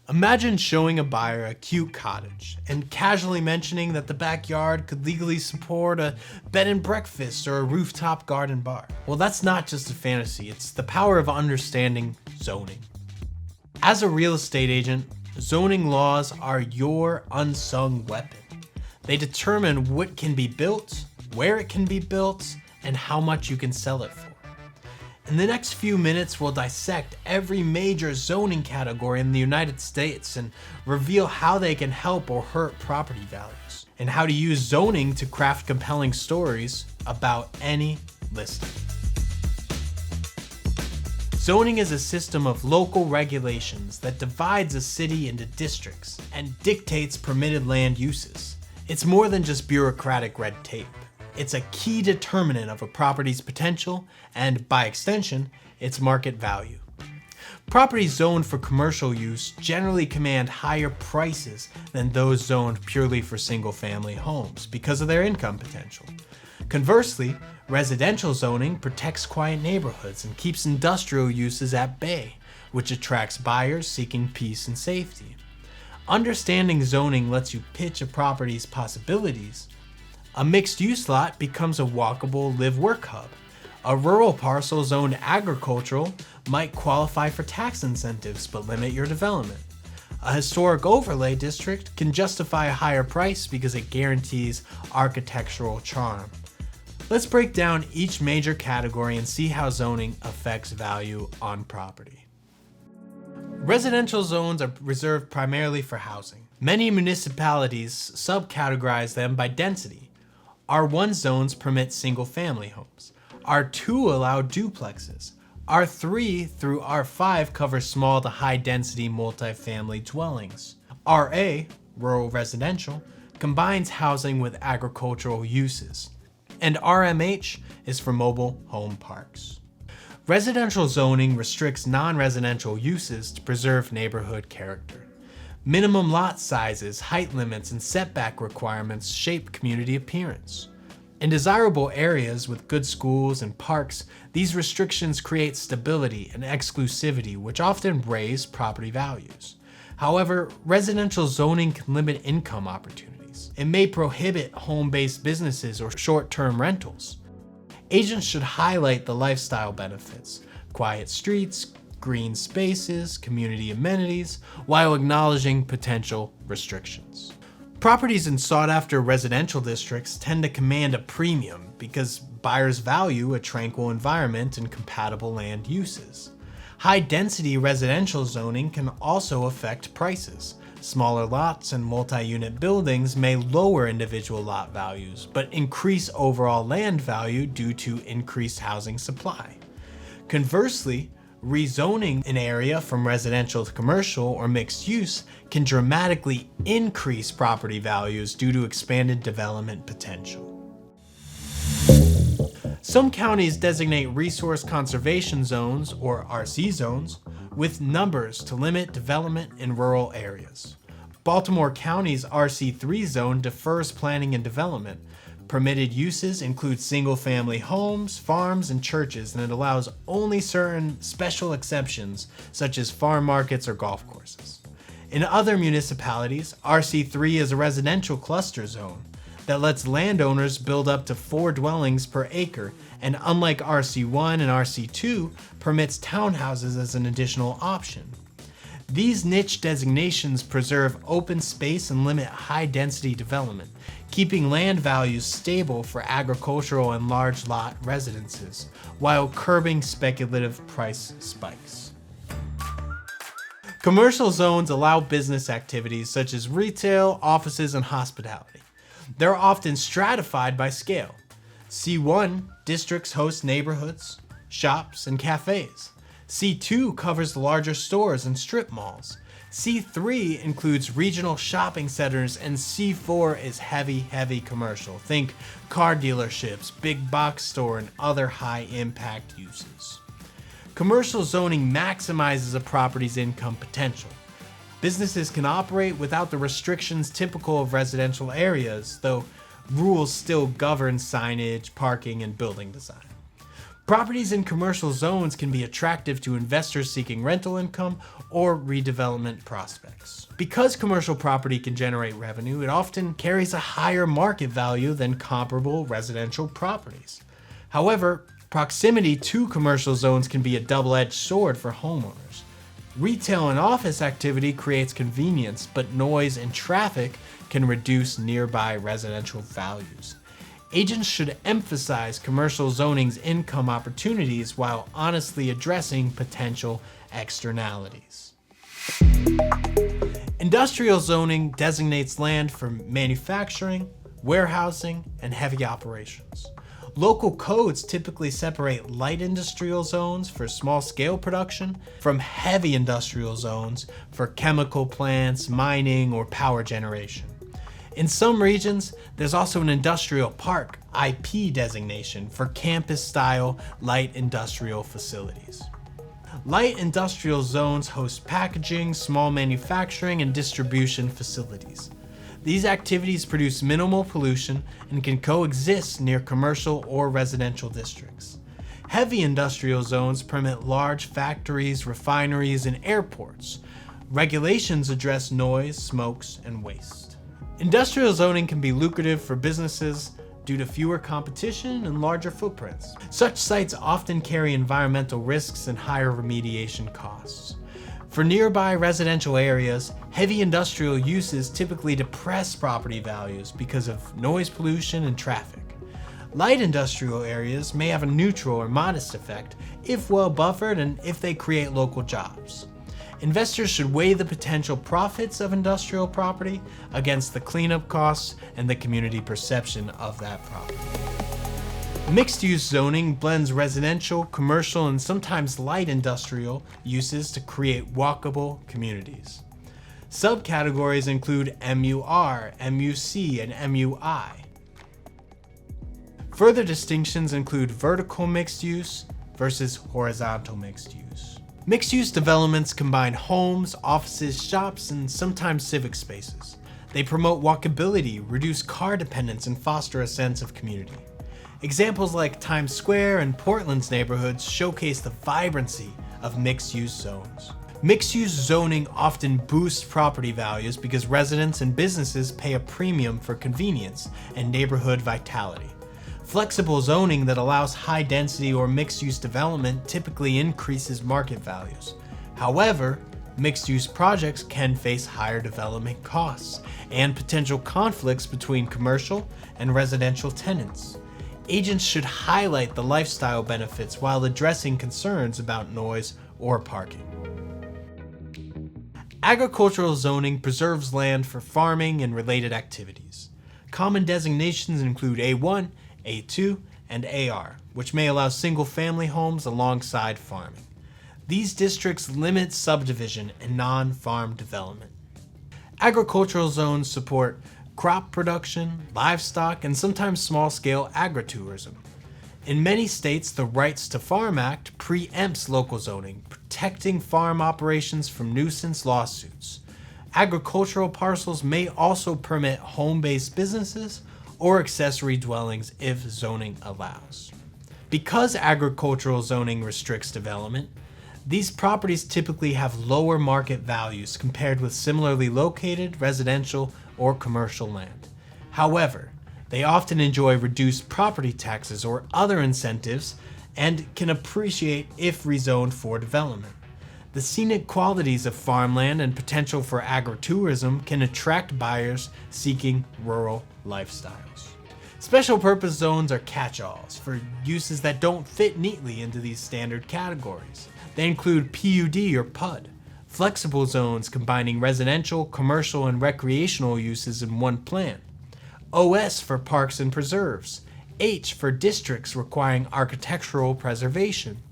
Imagine showing a buyer a cute cottage and casually mentioning that the backyard could legally support a bed and breakfast or a rooftop garden bar. Well, that's not just a fantasy, it's the power of understanding zoning. As a real estate agent, zoning laws are your unsung weapon. They determine what can be built, where it can be built, and how much you can sell it for. In the next few minutes, we'll dissect every major zoning category in the United States and reveal how they can help or hurt property values, and how to use zoning to craft compelling stories about any listing. Zoning is a system of local regulations that divides a city into districts and dictates permitted land uses. It's more than just bureaucratic red tape. It's a key determinant of a property's potential and, by extension, its market value. Properties zoned for commercial use generally command higher prices than those zoned purely for single-family homes because of their income potential. Conversely, residential zoning protects quiet neighborhoods and keeps industrial uses at bay, which attracts buyers seeking peace and safety. Understanding zoning lets you pitch a property's possibilities. A mixed-use lot becomes a walkable live-work hub. A rural parcel zoned agricultural might qualify for tax incentives but limit your development. A historic overlay district can justify a higher price because it guarantees architectural charm. Let's break down each major category and see how zoning affects value on property. Residential zones are reserved primarily for housing. Many municipalities subcategorize them by density. R1 zones permit single-family homes. R2 allow duplexes. R3 through R5 cover small to high-density multifamily dwellings. RA, rural residential, combines housing with agricultural uses. And RMH is for mobile home parks. Residential zoning restricts non-residential uses to preserve neighborhood character. Minimum lot sizes, height limits, and setback requirements shape community appearance. In desirable areas with good schools and parks, these restrictions create stability and exclusivity, which often raise property values. However, residential zoning can limit income opportunities. It may prohibit home-based businesses or short-term rentals. Agents should highlight the lifestyle benefits: quiet streets, green spaces, community amenities, while acknowledging potential restrictions. Properties in sought-after residential districts tend to command a premium because buyers value a tranquil environment and compatible land uses. High-density residential zoning can also affect prices. Smaller lots and multi-unit buildings may lower individual lot values, but increase overall land value due to increased housing supply. Conversely, rezoning an area from residential to commercial or mixed use can dramatically increase property values due to expanded development potential. Some counties designate resource conservation zones, or RC zones, with numbers to limit development in rural areas. Baltimore County's RC3 zone defers planning and development. Permitted uses include single-family homes, farms, and churches, and it allows only certain special exceptions, such as farm markets or golf courses. In other municipalities, RC3 is a residential cluster zone that lets landowners build up to 4 dwellings per acre, and unlike RC1 and RC2, permits townhouses as an additional option. These niche designations preserve open space and limit high-density development, keeping land values stable for agricultural and large lot residences, while curbing speculative price spikes. Commercial zones allow business activities such as retail, offices, and hospitality. They're often stratified by scale. C1 districts host neighborhoods, shops, and cafes. C2 covers larger stores and strip malls. C3 includes regional shopping centers, and C4 is heavy commercial. Think car dealerships, big box store, and other high-impact uses. Commercial zoning maximizes a property's income potential. Businesses can operate without the restrictions typical of residential areas, though rules still govern signage, parking, and building design. Properties in commercial zones can be attractive to investors seeking rental income or redevelopment prospects. Because commercial property can generate revenue, it often carries a higher market value than comparable residential properties. However, proximity to commercial zones can be a double-edged sword for homeowners. Retail and office activity creates convenience, but noise and traffic can reduce nearby residential values. Agents should emphasize commercial zoning's income opportunities while honestly addressing potential externalities. Industrial zoning designates land for manufacturing, warehousing, and heavy operations. Local codes typically separate light industrial zones for small-scale production from heavy industrial zones for chemical plants, mining, or power generation. In some regions, there's also an industrial park (IP) designation for campus-style light industrial facilities. Light industrial zones host packaging, small manufacturing, and distribution facilities. These activities produce minimal pollution and can coexist near commercial or residential districts. Heavy industrial zones permit large factories, refineries, and airports. Regulations address noise, smokes, and waste. Industrial zoning can be lucrative for businesses due to fewer competition and larger footprints. Such sites often carry environmental risks and higher remediation costs. For nearby residential areas, heavy industrial uses typically depress property values because of noise pollution and traffic. Light industrial areas may have a neutral or modest effect if well buffered and if they create local jobs. Investors should weigh the potential profits of industrial property against the cleanup costs and the community perception of that property. Mixed-use zoning blends residential, commercial, and sometimes light industrial uses to create walkable communities. Subcategories include MUR, MUC, and MUI. Further distinctions include vertical mixed use versus horizontal mixed use. Mixed-use developments combine homes, offices, shops, and sometimes civic spaces. They promote walkability, reduce car dependence, and foster a sense of community. Examples like Times Square and Portland's neighborhoods showcase the vibrancy of mixed-use zones. Mixed-use zoning often boosts property values because residents and businesses pay a premium for convenience and neighborhood vitality. Flexible zoning that allows high-density or mixed-use development typically increases market values. However, mixed-use projects can face higher development costs and potential conflicts between commercial and residential tenants. Agents should highlight the lifestyle benefits while addressing concerns about noise or parking. Agricultural zoning preserves land for farming and related activities. Common designations include A1, A2, and AR, which may allow single-family homes alongside farming. These districts limit subdivision and non-farm development. Agricultural zones support crop production, livestock, and sometimes small-scale agritourism. In many states, the Rights to Farm Act preempts local zoning, protecting farm operations from nuisance lawsuits. Agricultural parcels may also permit home-based businesses or accessory dwellings if zoning allows. Because agricultural zoning restricts development, these properties typically have lower market values compared with similarly located residential or commercial land. However, they often enjoy reduced property taxes or other incentives and can appreciate if rezoned for development. The scenic qualities of farmland and potential for agritourism can attract buyers seeking rural lifestyles. Special purpose zones are catch-alls for uses that don't fit neatly into these standard categories. They include PUD or PUD, flexible zones combining residential, commercial, and recreational uses in one plan. OS for parks and preserves, H for districts requiring architectural preservation,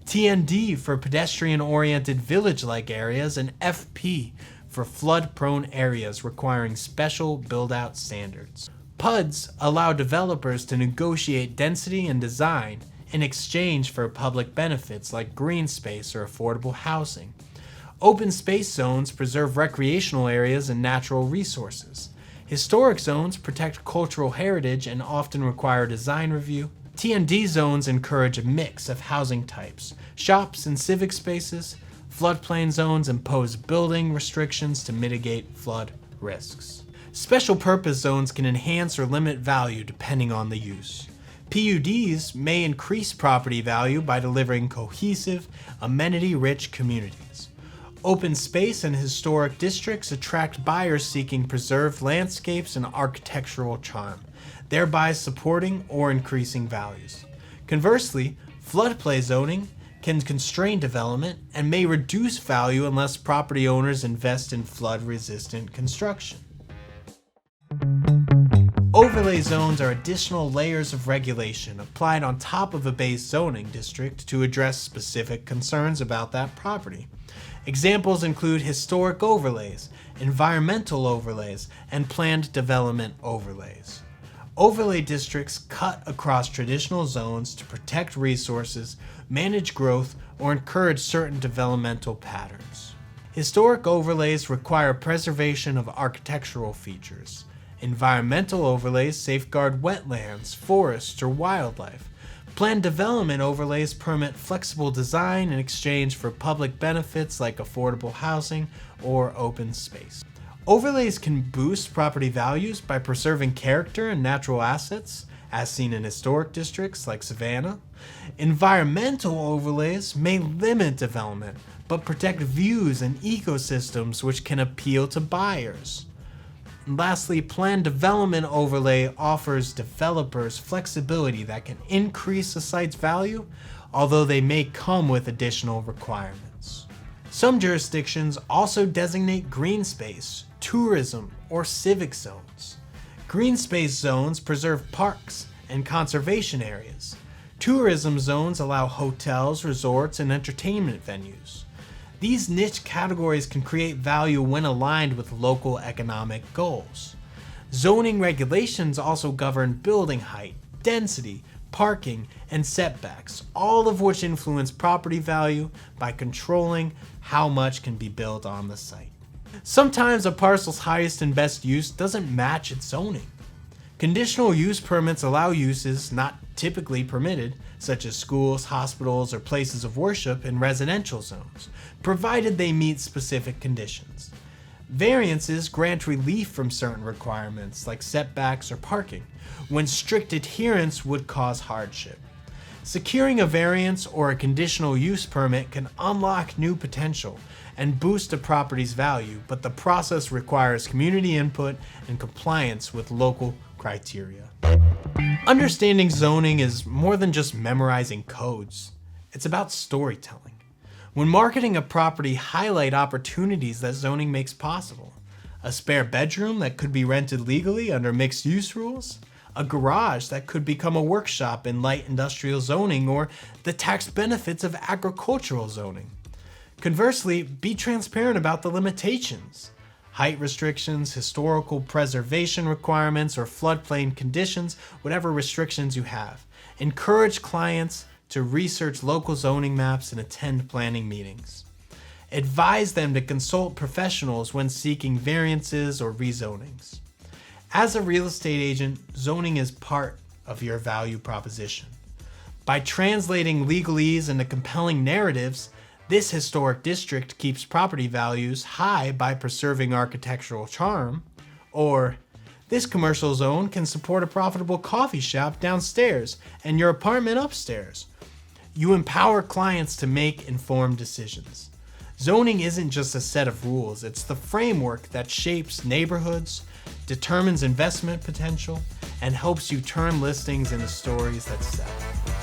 TND for pedestrian-oriented village-like areas, and FP for flood-prone areas requiring special build-out standards. PUDs allow developers to negotiate density and design in exchange for public benefits like green space or affordable housing. Open space zones preserve recreational areas and natural resources. Historic zones protect cultural heritage and often require design review. TND zones encourage a mix of housing types. Shops and civic spaces. Floodplain zones impose building restrictions to mitigate flood risks. Special purpose zones can enhance or limit value depending on the use. PUDs may increase property value by delivering cohesive, amenity-rich communities. Open space and historic districts attract buyers seeking preserved landscapes and architectural charm, thereby supporting or increasing values. Conversely, floodplain zoning can constrain development and may reduce value unless property owners invest in flood-resistant construction. Overlay zones are additional layers of regulation applied on top of a base zoning district to address specific concerns about that property. Examples include historic overlays, environmental overlays, and planned development overlays. Overlay districts cut across traditional zones to protect resources, manage growth, or encourage certain developmental patterns. Historic overlays require preservation of architectural features. Environmental overlays safeguard wetlands, forests, or wildlife. Planned development overlays permit flexible design in exchange for public benefits like affordable housing or open space. Overlays can boost property values by preserving character and natural assets, as seen in historic districts like Savannah. Environmental overlays may limit development, but protect views and ecosystems which can appeal to buyers. And lastly, planned development overlay offers developers flexibility that can increase a site's value, although they may come with additional requirements. Some jurisdictions also designate green space, tourism, or civic zones. Green space zones preserve parks and conservation areas. Tourism zones allow hotels, resorts, and entertainment venues. These niche categories can create value when aligned with local economic goals. Zoning regulations also govern building height, density, parking, and setbacks, all of which influence property value by controlling how much can be built on the site. Sometimes a parcel's highest and best use doesn't match its zoning. Conditional use permits allow uses not typically permitted, such as schools, hospitals, or places of worship in residential zones, provided they meet specific conditions. Variances grant relief from certain requirements, like setbacks or parking, when strict adherence would cause hardship. Securing a variance or a conditional use permit can unlock new potential and boost a property's value, but the process requires community input and compliance with local criteria. Understanding zoning is more than just memorizing codes. It's about storytelling. When marketing a property, highlight opportunities that zoning makes possible. A spare bedroom that could be rented legally under mixed-use rules, a garage that could become a workshop in light industrial zoning, or the tax benefits of agricultural zoning. Conversely, be transparent about the limitations. Height restrictions, historical preservation requirements, or floodplain conditions, whatever restrictions you have. Encourage clients to research local zoning maps and attend planning meetings. Advise them to consult professionals when seeking variances or rezonings. As a real estate agent, zoning is part of your value proposition. By translating legalese into compelling narratives, this historic district keeps property values high by preserving architectural charm, or this commercial zone can support a profitable coffee shop downstairs and your apartment upstairs. You empower clients to make informed decisions. Zoning isn't just a set of rules, it's the framework that shapes neighborhoods, determines investment potential, and helps you turn listings into stories that sell.